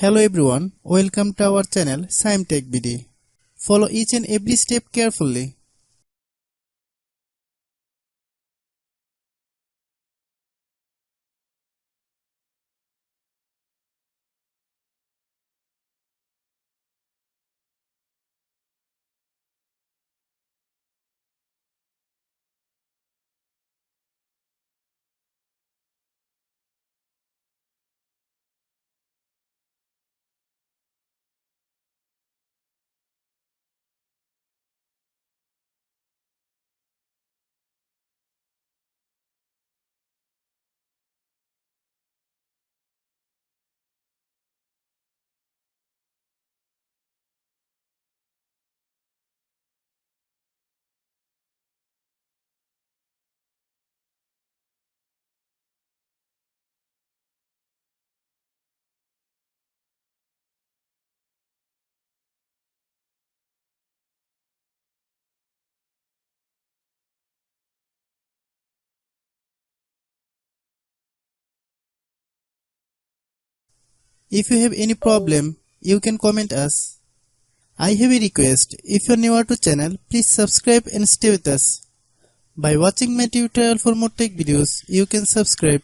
Hello everyone, welcome to our channel Shaem TechBD. Follow each and every step carefully. If you have any problem, you can comment us. I have a request, if you are new to channel, please subscribe and stay with us. By watching my tutorial for more tech videos, you can subscribe.